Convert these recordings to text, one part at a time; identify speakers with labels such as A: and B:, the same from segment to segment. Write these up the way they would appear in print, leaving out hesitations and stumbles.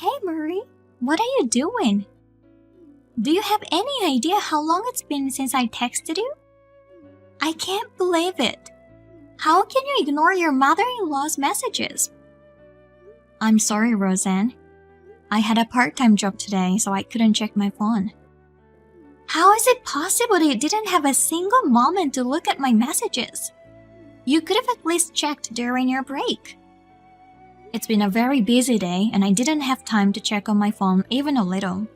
A: Hey Marie, what are you doing? Do you have any idea how long it's been since I texted you? I can't believe it. How can you ignore your mother-in-law's messages? I'm sorry, Roseanne. I had a part-time job today, so I couldn't check my phone. How is it possible that you didn't have a single moment to look at my messages? You could have at least checked during your break. It's been a very busy day and I didn't have time to check on my phone even a little.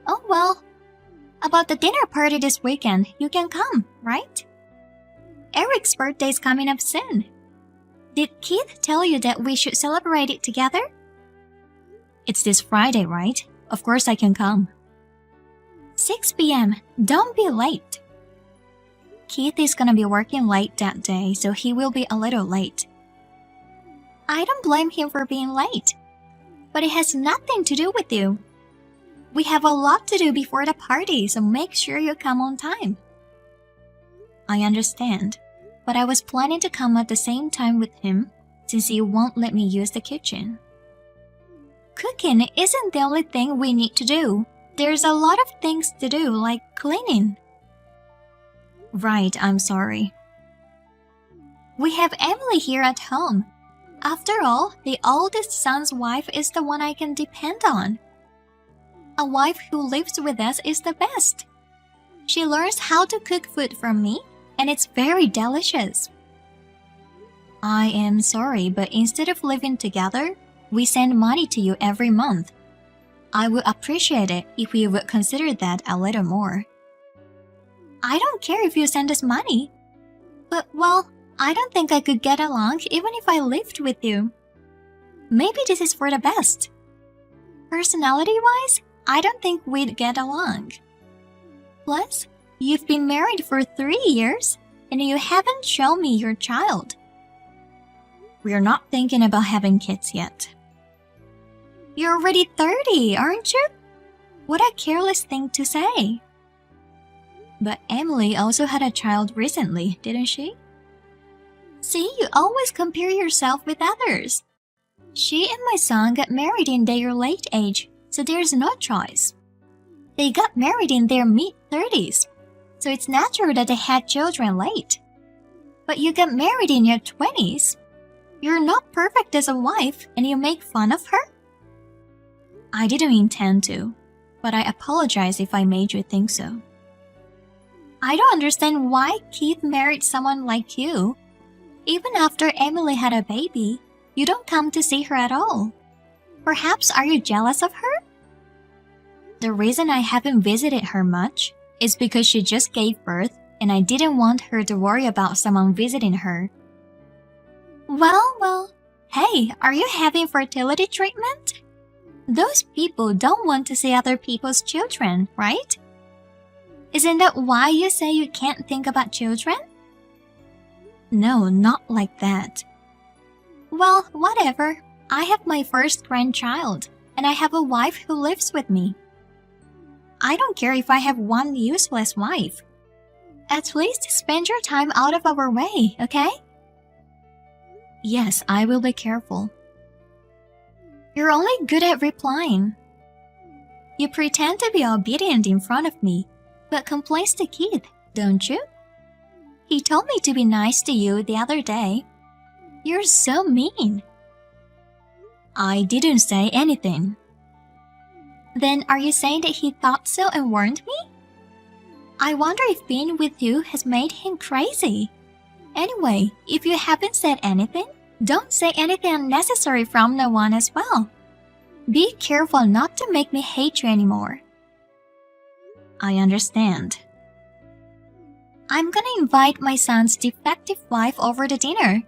A: Oh well, about the dinner party this weekend, you can come, right? Eric's birthday is coming up soon. Did Keith tell you that we should celebrate it together? It's this Friday, right? Of course I can come. 6 p.m. Don't be late. Keith is gonna be working late that day, so he will be a little late. I don't blame him for being late, but it has nothing to do with you. We have a lot to do before the party, so make sure you come on time. I understand, but I was planning to come at the same time with him since you won't let me use the kitchen. Cooking isn't the only thing we need to do. There's a lot of things to do, like cleaning. Right, I'm sorry. We have Emily here at home. After all, the oldest son's wife is the one I can depend on. A wife who lives with us is the best. She learns how to cook food from me, and it's very delicious. I am sorry, but instead of living together, we send money to you every month. I would appreciate it if you would consider that a little more. I don't care if you send us money. But, well, I don't think I could get along even if I lived with you. Maybe this is for the best. Personality-wise, I don't think we'd get along. Plus, you've been married for 3 years, and you haven't shown me your child. We're not thinking about having kids yet. You're already 30, aren't you? What a careless thing to say. But Emily also had a child recently, didn't she? See, you always compare yourself with others. She and my son got married in their late age, so there's no choice. They got married in their mid-30s, so it's natural that they had children late. But you got married in your 20s. You're not perfect as a wife, and you make fun of her? I didn't intend to, but I apologize if I made you think so. I don't understand why Keith married someone like you. Even after Emily had a baby, you don't come to see her at all. Perhaps are you jealous of her? The reason I haven't visited her much is because she just gave birth and I didn't want her to worry about someone visiting her. Well, hey, are you having fertility treatment? Those people don't want to see other people's children, right? Isn't that why you say you can't think about children? No, not like that. Well, whatever. I have my first grandchild, and I have a wife who lives with me. I don't care if I have one useless wife. At least spend your time out of our way, okay? Yes, I will be careful. You're only good at replying. You pretend to be obedient in front of me, but complains to Keith, don't you? He told me to be nice to you the other day. You're so mean. I didn't say anything. Then are you saying that he thought so and warned me? I wonder if being with you has made him crazy. Anyway, if you haven't said anything, don't say anything unnecessary from now on as well. Be careful not to make me hate you anymore. I understand. I'm gonna invite my son's defective wife over to dinner,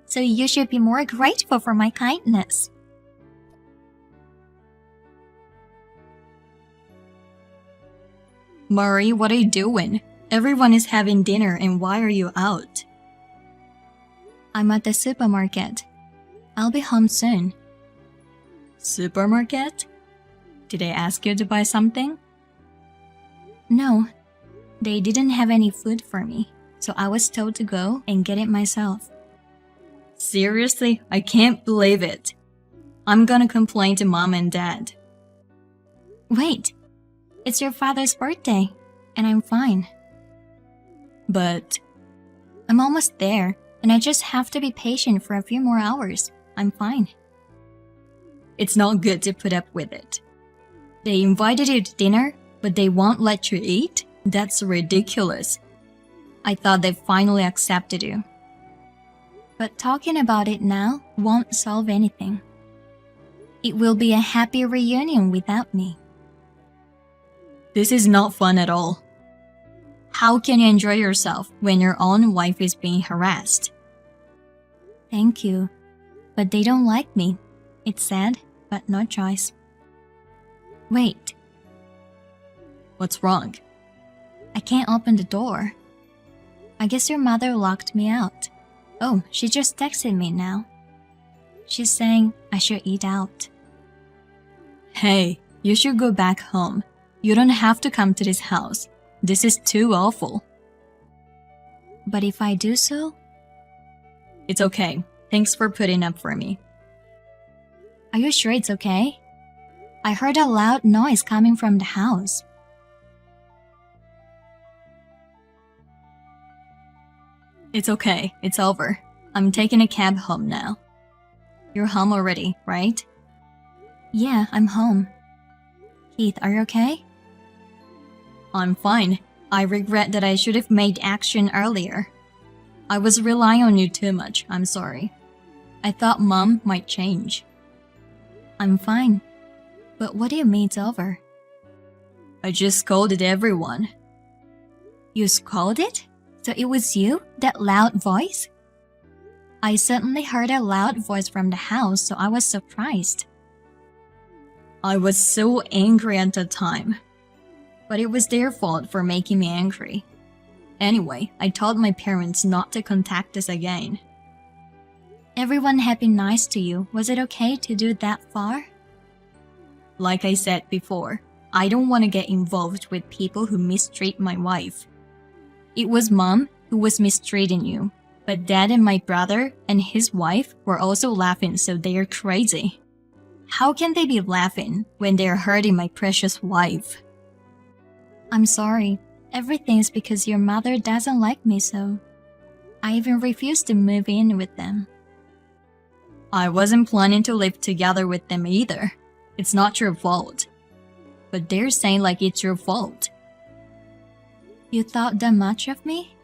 A: so you should be more grateful for my kindness.
B: Marie, what are you doing? Everyone is having dinner and why are you out?
A: I'm at the supermarket. I'll be home soon.
B: Supermarket? Did they ask you to buy something?
A: No, they didn't have any food for me, so I was told to go and get it myself.
B: Seriously? I can't believe it. I'm gonna complain to mom and dad.
A: Wait, it's your father's birthday, and I'm fine.
B: But
A: I'm almost there, and I just have to be patient for a few more hours. I'm fine.
B: it's not good to put up with it. They invited you to dinner, but they won't let you eat? That's ridiculous. I thought they finally accepted you.
A: But talking about it now won't solve anything. It will be a happy reunion without me.
B: This is not fun at all. How can you enjoy yourself when your own wife is being harassed?
A: Thank you. But they don't like me. It's sad, but no choice. Wait,
B: What's wrong?
A: I can't open the door. I guess your mother locked me out. Oh, she just texted me now. She's saying I should eat out.
B: Hey, you should go back home. You don't have to come to this house. This is too awful.
A: But if I do so,
B: It's okay. Thanks for putting up for me.
A: are you sure it's okay? I heard a loud noise coming from the house.
B: It's okay. It's over. I'm taking a cab home now. You're home already, right?
A: Yeah, I'm home. Keith, are you okay?
B: I'm fine. I regret that I should have made action earlier. I was relying on you too much. I'm sorry. I thought Mom might change.
A: I'm fine. But what do you mean it's over?
B: I just scolded everyone.
A: You scolded? So it was you, that loud voice? I suddenly heard a loud voice from the house, so I was surprised.
B: I was so angry at the time. But it was their fault for making me angry. Anyway, I told my parents not to contact us again.
A: Everyone had been nice to you. Was it okay to do that far?
B: Like I said before, I don't want to get involved with people who mistreat my wife. It was Mom who was mistreating you, but Dad and my brother and his wife were also laughing, so they are crazy. How can they be laughing when they are hurting my precious wife?
A: I'm sorry. Everything's because your mother doesn't like me, so I even refused to move in with them.
B: I wasn't planning to live together with them either. It's not your fault. But they're saying like it's your fault.
A: You thought that much of me?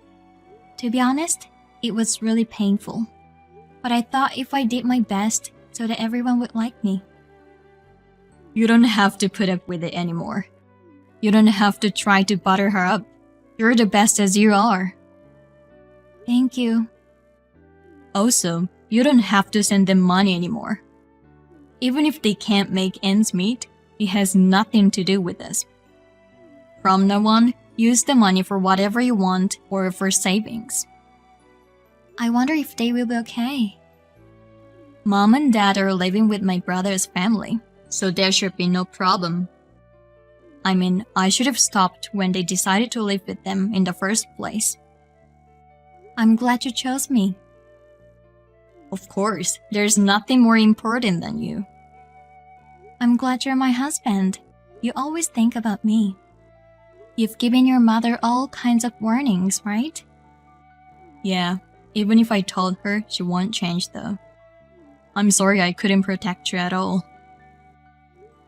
A: To be honest, it was really painful. But I thought if I did my best so that everyone would like me.
B: You don't have to put up with it anymore. You don't have to try to butter her up. You're the best as you are.
A: Thank you.
B: Also, you don't have to send them money anymore. Even if they can't make ends meet, it has nothing to do with us. From now on, use the money for whatever you want or for savings.
A: I wonder if they will be okay.
B: Mom and Dad are living with my brother's family, so there should be no problem. I mean, I should have stopped when they decided to live with them in the first place.
A: I'm glad you chose me.
B: Of course, there's nothing more important than you.
A: I'm glad you're my husband. You always think about me. You've given your mother all kinds of warnings, right?
B: Yeah, even if I told her, she won't change though. I'm sorry I couldn't protect you at all.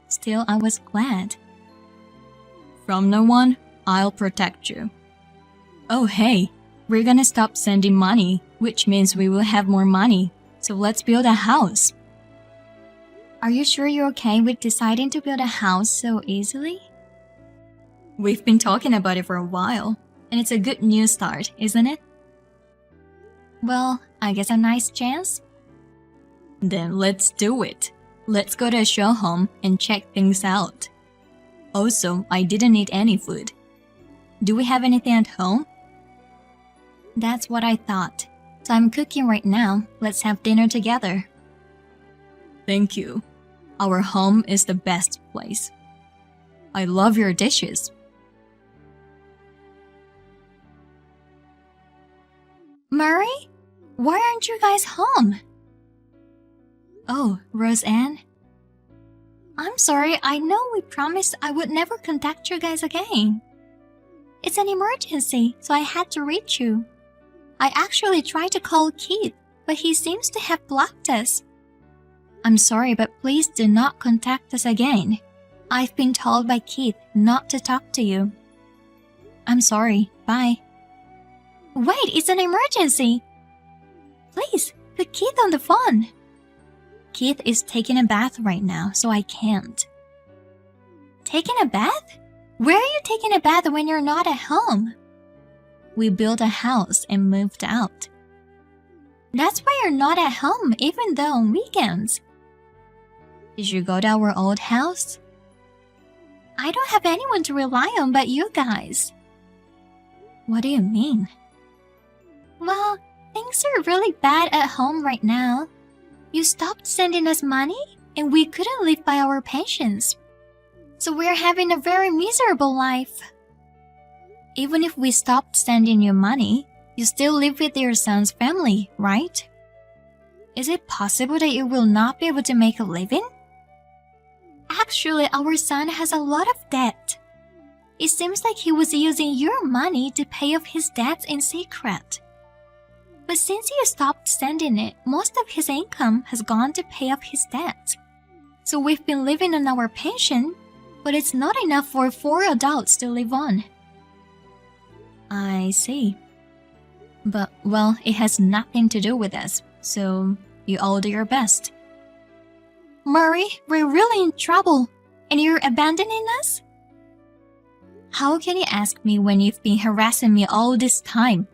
A: Still, I was glad.
B: From now on, I'll protect you. Oh hey, we're gonna stop sending money, which means we will have more money. So let's build a house.
A: Are you sure you're okay with deciding to build a house so easily?
B: We've been talking about it for a while, and it's a good new start, isn't it?
A: Well, I guess a nice chance.
B: Then let's do it. Let's go to a show home and check things out. Also, I didn't eat any food. Do we have anything at home?
A: That's what I thought. So I'm cooking right now. Let's have dinner together.
B: Thank you. Our home is the best place. I love your dishes.
A: Murray? Why aren't you guys home?
B: Oh, Roseanne?
A: I'm sorry, I know we promised I would never contact you guys again. It's an emergency, so I had to reach you. I actually tried to call Keith, but he seems to have blocked us.
B: I'm sorry, but please do not contact us again. I've been told by Keith not to talk to you. I'm sorry. Bye.
A: Wait, it's an emergency. Please, put Keith on the phone.
B: Keith is taking a bath right now, so I can't.
A: Taking a bath? Where are you taking a bath when you're not at home?
B: We built a house and moved out.
A: That's why you're not at home, even though on weekends.
B: Did you go to our old house?
A: I don't have anyone to rely on but you guys.
B: What do you mean?
A: Well, things are really bad at home right now. You stopped sending us money, and we couldn't live by our pensions. So we're having a very miserable life.
B: Even if we stopped sending you money, you still live with your son's family, right? Is it possible that you will not be able to make a living?
A: Actually, our son has a lot of debt. It seems like he was using your money to pay off his debts in secret. But since you stopped sending it, most of his income has gone to pay off his debts. So we've been living on our pension, but it's not enough for 4 adults to live on.
B: I see. But, well, it has nothing to do with us, so you all do your best.
A: Murray, we're really in trouble, and you're abandoning us?
B: How can you ask me when you've been harassing me all this time?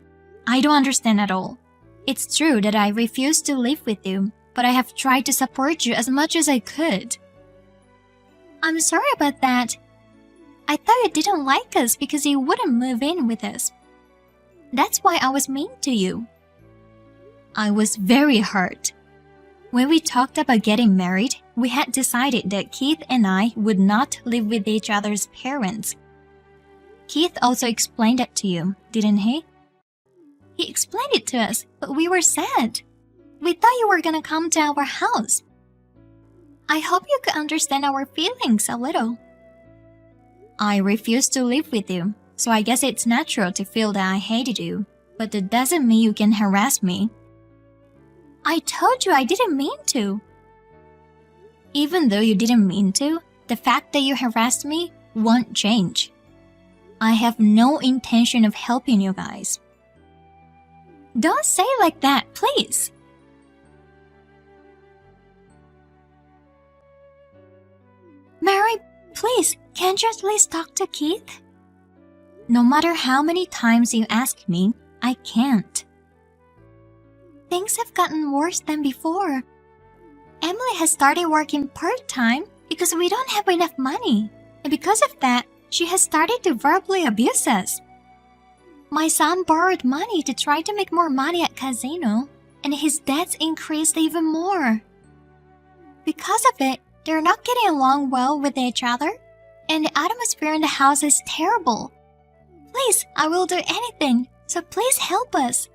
B: I don't understand at all. It's true that I refuse to live with you, but I have tried to support you as much as I could.
A: I'm sorry about that. I thought you didn't like us because you wouldn't move in with us. That's why I was mean to you.
B: I was very hurt. When we talked about getting married, we had decided that Keith and I would not live with each other's parents. Keith also explained it to you, didn't he?
A: He explained it to us, but we were sad. We thought you were gonna come to our house. I hope you could understand our feelings a little.
B: I refused to live with you, so I guess it's natural to feel that I hated you, but that doesn't mean you can harass me.
A: I told you I didn't mean to.
B: Even though you didn't mean to, the fact that you harassed me won't change. I have no intention of helping you guys.
A: Don't say it like that, please. Mary, please, can't you at least talk to Keith?
B: No matter how many times you ask me, I can't.
A: Things have gotten worse than before. Emily has started working part-time because we don't have enough money. And because of that, she has started to verbally abuse us. My son borrowed money to try to make more money at casino, and his debts increased even more. Because of it, they're not getting along well with each other, and the atmosphere in the house is terrible. Please, I will do anything, so please help us.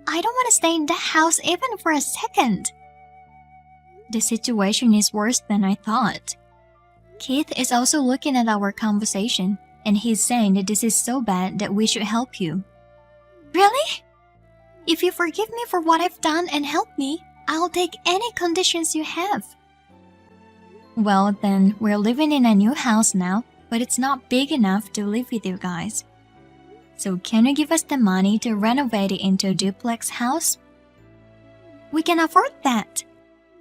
A: I don't want to stay in that house even for a second.
B: The situation is worse than I thought. Keith is also looking at our conversation, and he's saying that this is so bad that we should help you.
A: Really? If you forgive me for what I've done and help me, I'll take any conditions you have.
B: Well, then, we're living in a new house now, but it's not big enough to live with you guys. So can you give us the money to renovate it into a duplex house?
A: We can afford that.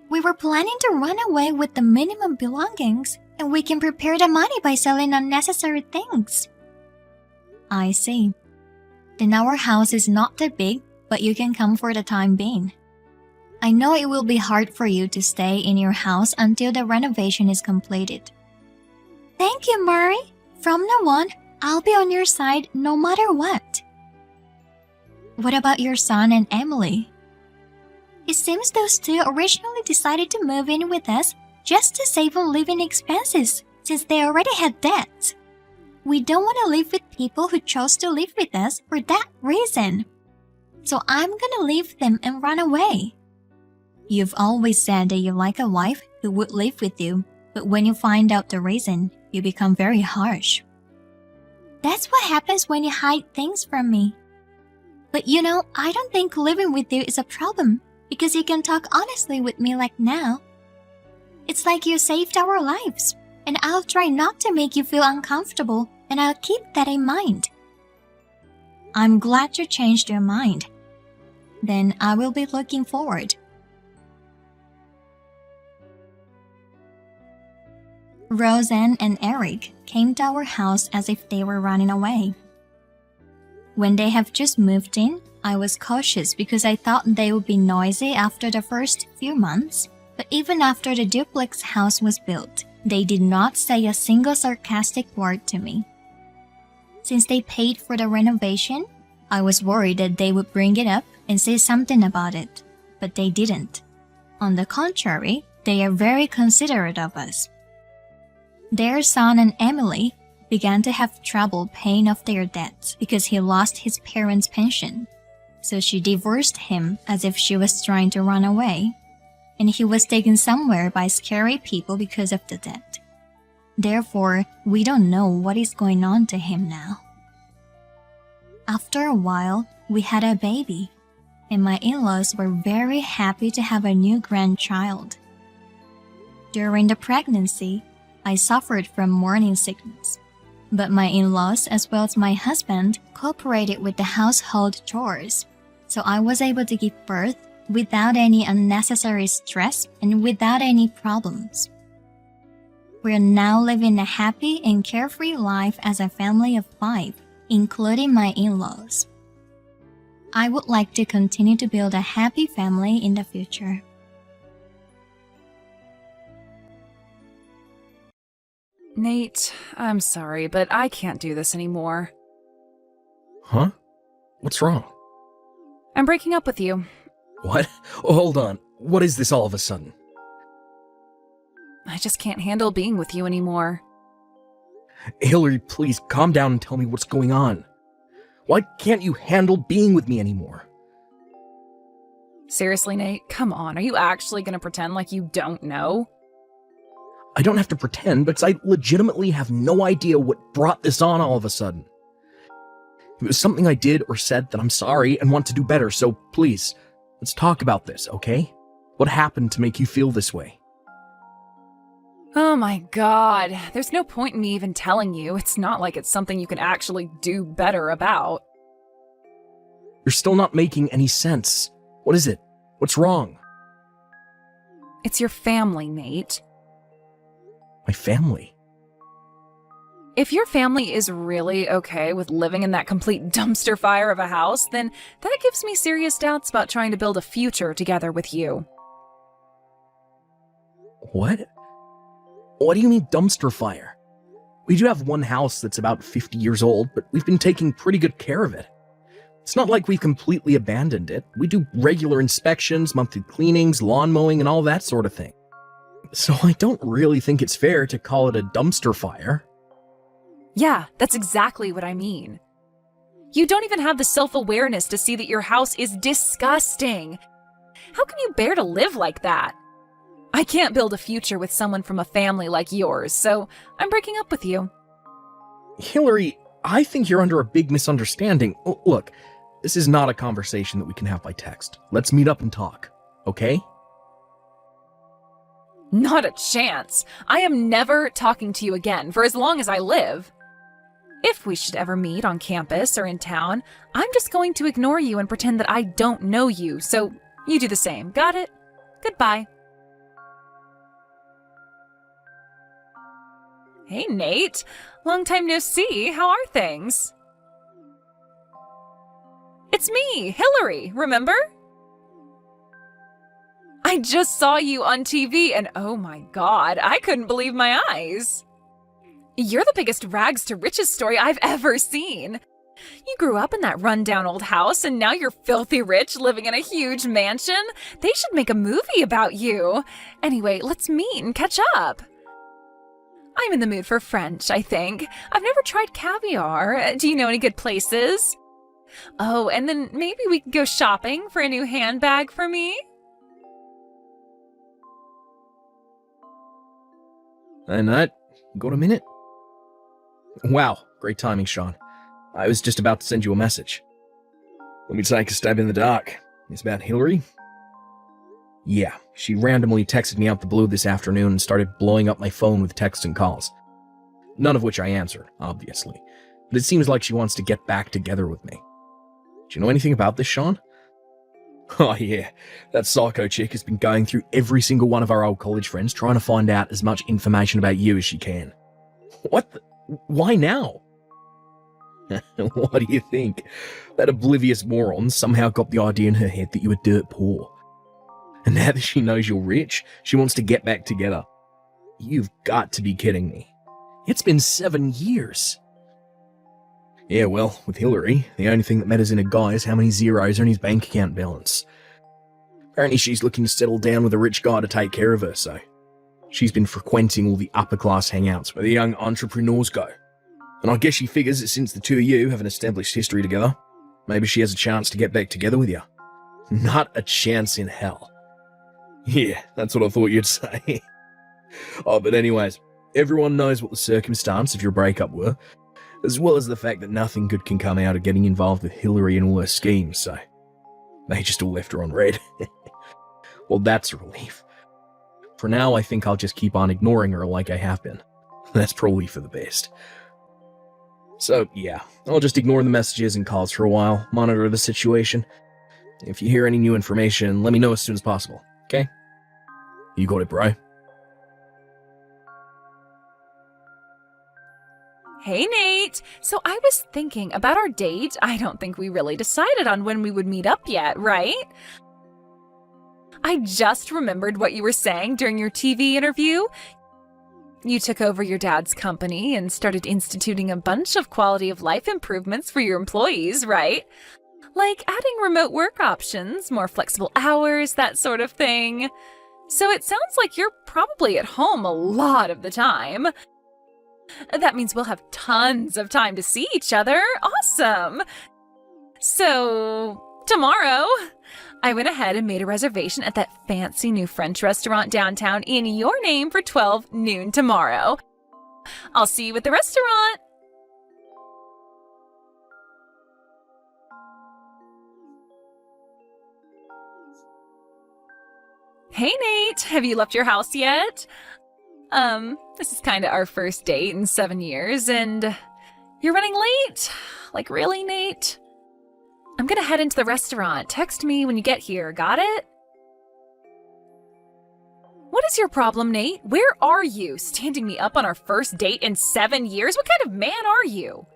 A: We were planning to run away with the minimum belongings, and we can prepare the money by selling unnecessary things.
B: I see. Then our house is not that big, but you can come for the time being. I know it will be hard for you to stay in your house until the renovation is completed.
A: Thank you, Murray. From now on, I'll be on your side no matter what.
B: What about your son and Emily?
A: It seems those two originally decided to move in with us just to save on living expenses since they already had debts. We don't want to live with people who chose to live with us for that reason. So I'm gonna leave them and run away.
B: You've always said that you like a wife who would live with you, but when you find out the reason, you become very harsh.
A: That's what happens when you hide things from me. But you know, I don't think living with you is a problem because you can talk honestly with me like now. It's like you saved our lives, and I'll try not to make you feel uncomfortable, and I'll keep that in mind.
B: I'm glad you changed your mind. Then I will be looking forward. Roseanne and Eric came to our house as if they were running away. When they have just moved in, I was cautious because I thought they would be noisy after the first few months. But even after the duplex house was built, they did not say a single sarcastic word to me. Since they paid for the renovation, I was worried that they would bring it up and say something about it, but they didn't. On the contrary, they are very considerate of us. Their son and Emily began to have trouble paying off their debts because he lost his parents' pension. So she divorced him as if she was trying to run away, and he was taken somewhere by scary people because of the debt. Therefore, we don't know what is going on to him now. After a while, we had a baby, and my in-laws were very happy to have a new grandchild. During the pregnancy, I suffered from morning sickness, but my in-laws as well as my husband cooperated with the household chores, so I was able to give birth without any unnecessary stress and without any problems. We're now living a happy and carefree life as a family of 5, including my in-laws. I would like to continue to build a happy family in the future.
C: Nate, I'm sorry, but I can't do this anymore.
D: Huh? What's wrong?
C: I'm breaking up with you.
D: What? Oh, hold on. What is this all of a sudden?
C: I just can't handle being with you anymore.
D: Hillary, please calm down and tell me what's going on. Why can't you handle being with me anymore?
C: Seriously, Nate, come on. Are you actually going to pretend like you don't know?
D: I don't have to pretend, because I legitimately have no idea what brought this on all of a sudden. If it was something I did or said, then I'm sorry and want to do better, so please, let's talk about this, okay? What happened to make you feel this way?
C: Oh my god, there's no point in me even telling you. It's not like it's something you can actually do better about.
D: You're still not making any sense. What is it? What's wrong?
C: It's your family, Nate.
D: My family?
C: If your family is really okay with living in that complete dumpster fire of a house, then that gives me serious doubts about trying to build a future together with you.
D: What? What do you mean dumpster fire? We do have one house that's about 50 years old, but we've been taking pretty good care of it. It's not like we've completely abandoned it. We do regular inspections, monthly cleanings, lawn mowing, and all that sort of thing. So I don't really think it's fair to call it a dumpster fire.
C: Yeah, that's exactly what I mean. You don't even have the self-awareness to see that your house is disgusting. How can you bear to live like that? I can't build a future with someone from a family like yours, so I'm breaking up with you.
D: Hillary, I think you're under a big misunderstanding. Look, this is not a conversation that we can have by text. Let's meet up and talk, okay?
C: Not a chance. I am never talking to you again for as long as I live. If we should ever meet on campus or in town, I'm just going to ignore you and pretend that I don't know you, so you do the same. Got it? Goodbye. Hey, Nate. Long time no see. How are things? It's me, Hillary, remember? I just saw you on TV and oh my god, I couldn't believe my eyes. You're the biggest rags to riches story I've ever seen. You grew up in that rundown old house and now you're filthy rich living in a huge mansion. They should make a movie about you. Anyway, let's meet and catch up. I'm in the mood for French, I think. I've never tried caviar. Do you know any good places? Oh, and then maybe we could go shopping for a new handbag for me?
D: Hey, Nate, got a minute? Wow, great timing, Sean. I was just about to send you a message. Let me take a stab in the dark. It's about Hillary? Yeah, she randomly texted me out the blue this afternoon and started blowing up my phone with texts and calls. None of which I answered, obviously. But it seems like she wants to get back together with me. Do you know anything about this, Sean? Oh yeah, that psycho chick has been going through every single one of our old college friends trying to find out as much information about you as she can. What the? Why now? What do you think? That oblivious moron somehow got the idea in her head that you were dirt poor. And now that she knows you're rich, she wants to get back together. You've got to be kidding me. It's been 7 years. Yeah, well, with Hillary, the only thing that matters in a guy is how many zeros are in his bank account balance. Apparently she's looking to settle down with a rich guy to take care of her, so she's been frequenting all the upper-class hangouts where the young entrepreneurs go. And I guess she figures that since the two of you have an established history together, maybe she has a chance to get back together with you. Not a chance in hell. Yeah, that's what I thought you'd say. Oh, but anyways, everyone knows what the circumstance of your breakup were, as well as the fact that nothing good can come out of getting involved with Hillary and all her schemes, so they just all left her on red. Well, that's a relief. For now, I think I'll just keep on ignoring her like I have been. That's probably for the best. So, yeah, I'll just ignore the messages and calls for a while, monitor the situation. If you hear any new information, let me know as soon as possible, okay? You got it, bro.
C: Hey, Nate. So I was thinking about our date. I don't think we really decided on when we would meet up yet, right? I just remembered what you were saying during your TV interview. You took over your dad's company and started instituting a bunch of quality of life improvements for your employees, right? Like adding remote work options, more flexible hours, that sort of thing. So it sounds like you're probably at home a lot of the time. That means we'll have tons of time to see each other. Awesome! So, tomorrow, I went ahead and made a reservation at that fancy new French restaurant downtown in your name for 12 noon tomorrow. I'll see you at the restaurant. Hey, Nate. Have you left your house yet? This is kind of our first date in 7 years, and you're running late? Like, really, Nate? I'm gonna head into the restaurant. Text me when you get here, got it? What is your problem, Nate? Where are you? Standing me up on our first date in 7 years? What kind of man are you?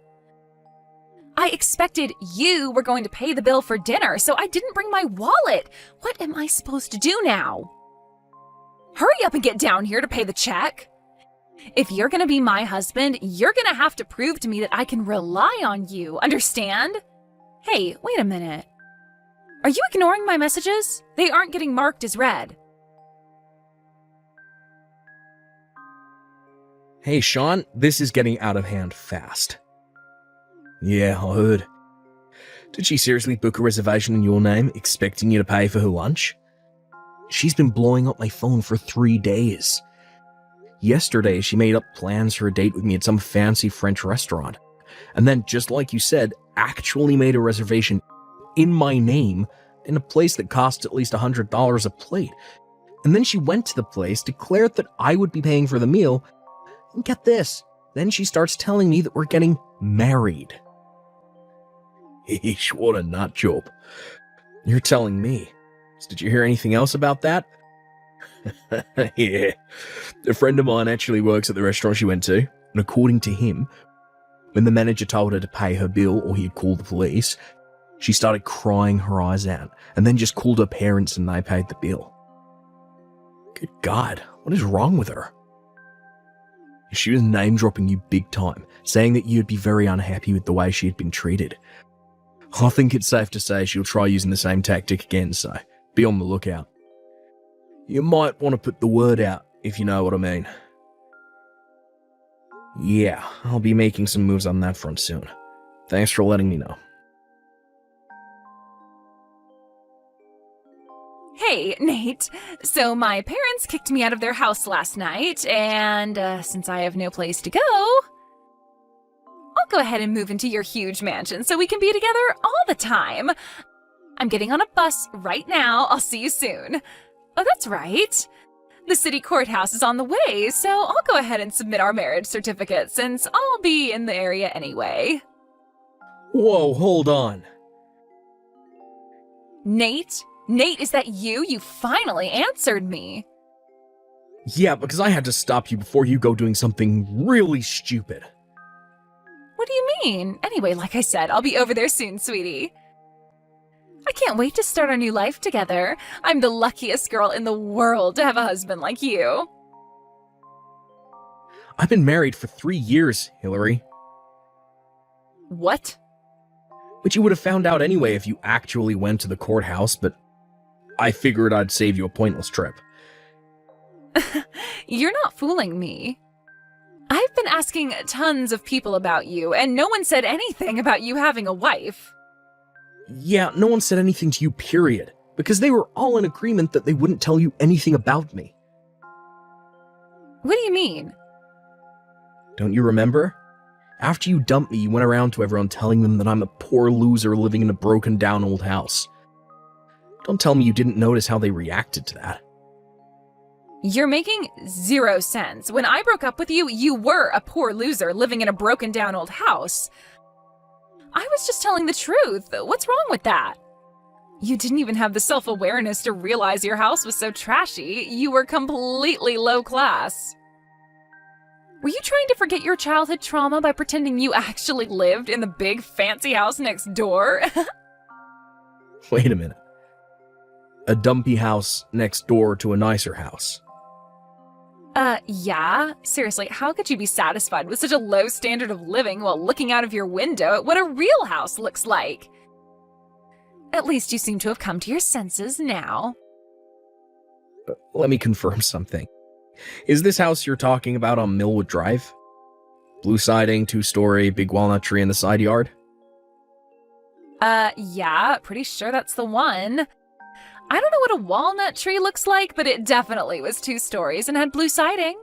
C: I expected you were going to pay the bill for dinner, so I didn't bring my wallet. What am I supposed to do now? Hurry up and get down here to pay the check. If you're gonna be my husband, you're gonna have to prove to me that I can rely on you, understand? Hey, wait a minute. Are you ignoring my messages? They aren't getting marked as read.
D: Hey, Sean, this is getting out of hand fast. Yeah, I heard. Did she seriously book a reservation in your name, expecting you to pay for her lunch? She's been blowing up my phone for 3 days. Yesterday, she made up plans for a date with me at some fancy French restaurant. And then, just like you said, actually made a reservation in my name in a place that costs at least $100 a plate. And then she went to the place, declared that I would be paying for the meal, and get this, then she starts telling me that we're getting married. Eesh, what a nut job. You're telling me. Did you hear anything else about that? Yeah. A friend of mine actually works at the restaurant she went to, and according to him, when the manager told her to pay her bill or he'd call the police, she started crying her eyes out, and then just called her parents and they paid the bill. Good God, what is wrong with her? She was name-dropping you big time, saying that you'd be very unhappy with the way she had been treated. I think it's safe to say she'll try using the same tactic again, so be on the lookout. You might want to put the word out, if you know what I mean. Yeah, I'll be making some moves on that front soon. Thanks for letting me know.
C: Hey, Nate. So my parents kicked me out of their house last night, and since I have no place to go, I'll go ahead and move into your huge mansion so we can be together all the time. I'm getting on a bus right now. I'll see you soon. Oh, that's right. The city courthouse is on the way, so I'll go ahead and submit our marriage certificate since I'll be in the area anyway.
D: Whoa, hold on.
C: Nate? Nate, is that you? You finally answered me.
D: Yeah, because I had to stop you before you go doing something really stupid.
C: What do you mean? Anyway, like I said, I'll be over there soon, sweetie. I can't wait to start our new life together. I'm the luckiest girl in the world to have a husband like you.
D: I've been married for 3 years, Hillary.
C: What?
D: Which you would have found out anyway if you actually went to the courthouse, but I figured I'd save you a pointless trip.
C: You're not fooling me. I've been asking tons of people about you, and no one said anything about you having a wife.
D: Yeah, no one said anything to you, period, because they were all in agreement that they wouldn't tell you anything about me.
C: What do you mean?
D: Don't you remember? After you dumped me, you went around to everyone telling them that I'm a poor loser living in a broken down old house. Don't tell me you didn't notice how they reacted to that.
C: You're making zero sense. When I broke up with you, you were a poor loser living in a broken down old house. I was just telling the truth. What's wrong with that? You didn't even have the self-awareness to realize your house was so trashy. You were completely low class. Were you trying to forget your childhood trauma by pretending you actually lived in the big fancy house next door?
D: Wait a minute. A dumpy house next door to a nicer house.
C: Yeah? Seriously, how could you be satisfied with such a low standard of living while looking out of your window at what a real house looks like? At least you seem to have come to your senses now.
D: Let me confirm something. Is this house you're talking about on Millwood Drive? Blue siding, 2-story, big walnut tree in the side yard?
C: Yeah, pretty sure that's the one. I don't know what a walnut tree looks like, but it definitely was 2 stories and had blue siding.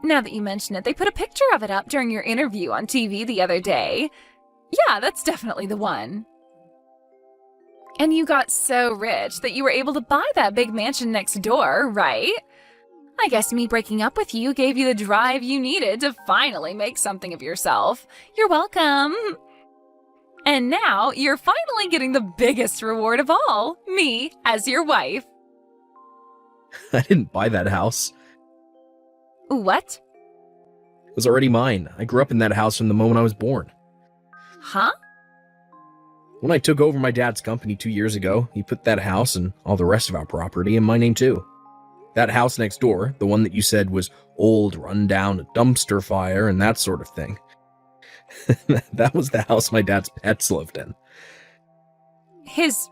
C: Now that you mention it, they put a picture of it up during your interview on TV the other day. Yeah, that's definitely the one. And you got so rich that you were able to buy that big mansion next door, right? I guess me breaking up with you gave you the drive you needed to finally make something of yourself. You're welcome. And now you're finally getting the biggest reward of all, me as your wife.
D: I didn't buy that house.
C: What?
D: It was already mine. I grew up in that house from the moment I was born.
C: Huh?
D: When I took over my dad's company 2 years ago, he put that house and all the rest of our property in my name too. That house next door, the one that you said was old, run down, a dumpster fire, and that sort of thing. That was the house my dad's pets lived in.
C: His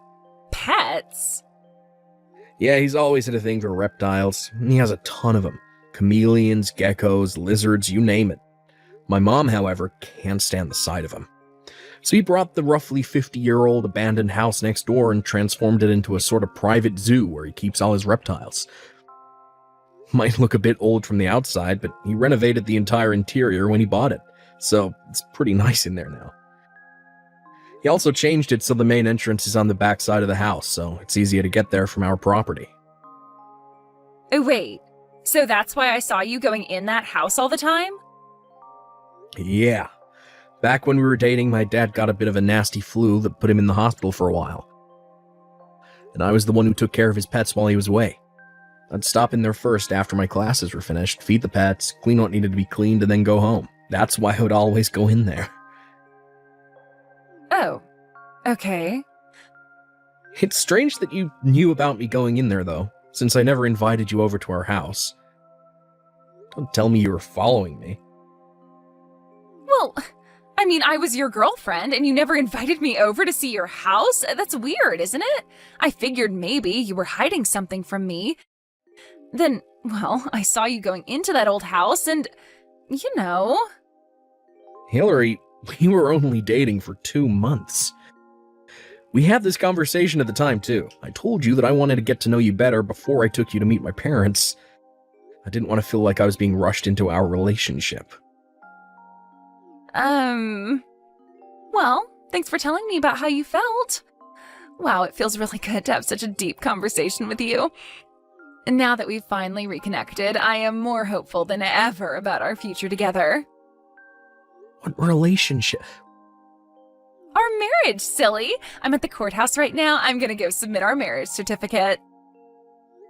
C: pets?
D: Yeah, he's always had a thing for reptiles. He has a ton of them. Chameleons, geckos, lizards, you name it. My mom, however, can't stand the sight of them. So he brought the roughly 50-year-old abandoned house next door and transformed it into a sort of private zoo where he keeps all his reptiles. Might look a bit old from the outside, but he renovated the entire interior when he bought it. So it's pretty nice in there now. He also changed it so the main entrance is on the back side of the house, so it's easier to get there from our property.
C: Oh, wait. So that's why I saw you going in that house all the time?
D: Yeah. Back when we were dating, my dad got a bit of a nasty flu that put him in the hospital for a while. And I was the one who took care of his pets while he was away. I'd stop in there first after my classes were finished, feed the pets, clean what needed to be cleaned, and then go home. That's why I would always go in there.
C: Oh, okay.
D: It's strange that you knew about me going in there, though, since I never invited you over to our house. Don't tell me you were following me.
C: Well, I mean, I was your girlfriend and you never invited me over to see your house? That's weird, isn't it? I figured maybe you were hiding something from me. Then, well, I saw you going into that old house and, you know...
D: Hillary, we were only dating for 2 months. We had this conversation at the time, too. I told you that I wanted to get to know you better before I took you to meet my parents. I didn't want to feel like I was being rushed into our relationship.
C: Well, thanks for telling me about how you felt. Wow, it feels really good to have such a deep conversation with you. And now that we've finally reconnected, I am more hopeful than ever about our future together.
D: What relationship?
C: Our marriage, silly! I'm at the courthouse right now. I'm gonna go submit our marriage certificate.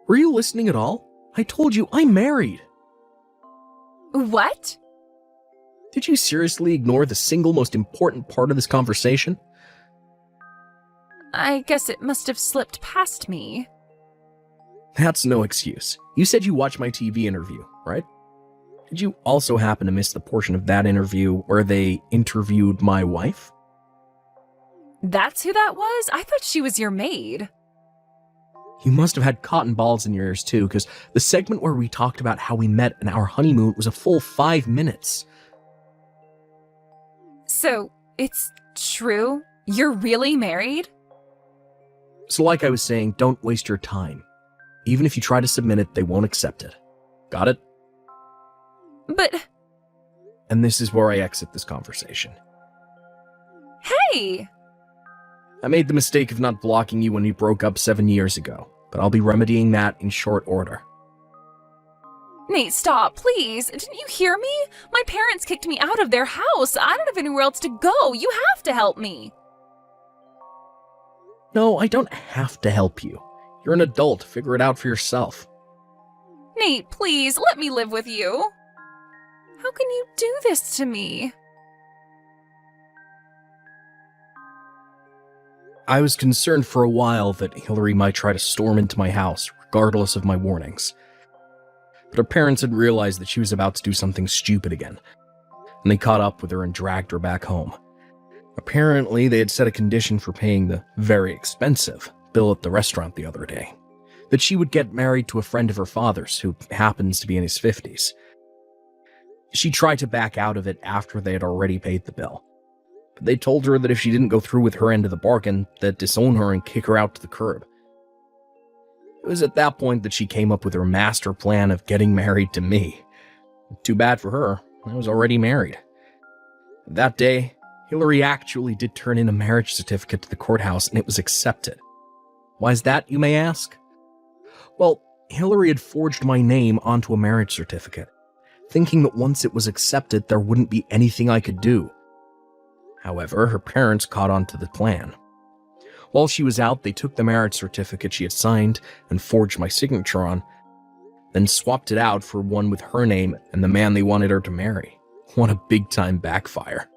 D: Were you listening at all? I told you I'm married.
C: What?
D: Did you seriously ignore the single most important part of this conversation?
C: I guess it must have slipped past me.
D: That's no excuse. You said you watched my TV interview, right? Did you also happen to miss the portion of that interview where they interviewed my wife?
C: That's who that was? I thought she was your maid.
D: You must have had cotton balls in your ears too, because the segment where we talked about how we met and our honeymoon was a full 5 minutes.
C: So, it's true? You're really married?
D: So like I was saying, don't waste your time. Even if you try to submit it, they won't accept it. Got it?
C: But...
D: And this is where I exit this conversation.
C: Hey!
D: I made the mistake of not blocking you when we broke up 7 years ago, but I'll be remedying that in short order.
C: Nate, stop, please. Didn't you hear me? My parents kicked me out of their house. I don't have anywhere else to go. You have to help me.
D: No, I don't have to help you. You're an adult. Figure it out for yourself.
C: Nate, please, let me live with you. How can you do this to me?
D: I was concerned for a while that Hillary might try to storm into my house, regardless of my warnings. But her parents had realized that she was about to do something stupid again, and they caught up with her and dragged her back home. Apparently, they had set a condition for paying the very expensive bill at the restaurant the other day, that she would get married to a friend of her father's who happens to be in his 50s. She tried to back out of it after they had already paid the bill, but they told her that if she didn't go through with her end of the bargain, they'd disown her and kick her out to the curb. It was at that point that she came up with her master plan of getting married to me. Too bad for her, I was already married. That day, Hillary actually did turn in a marriage certificate to the courthouse and it was accepted. Why is that, you may ask? Well, Hillary had forged my name onto a marriage certificate, thinking that once it was accepted, there wouldn't be anything I could do. However, her parents caught on to the plan. While she was out, they took the marriage certificate she had signed and forged my signature on, then swapped it out for one with her name and the man they wanted her to marry. What a big-time backfire.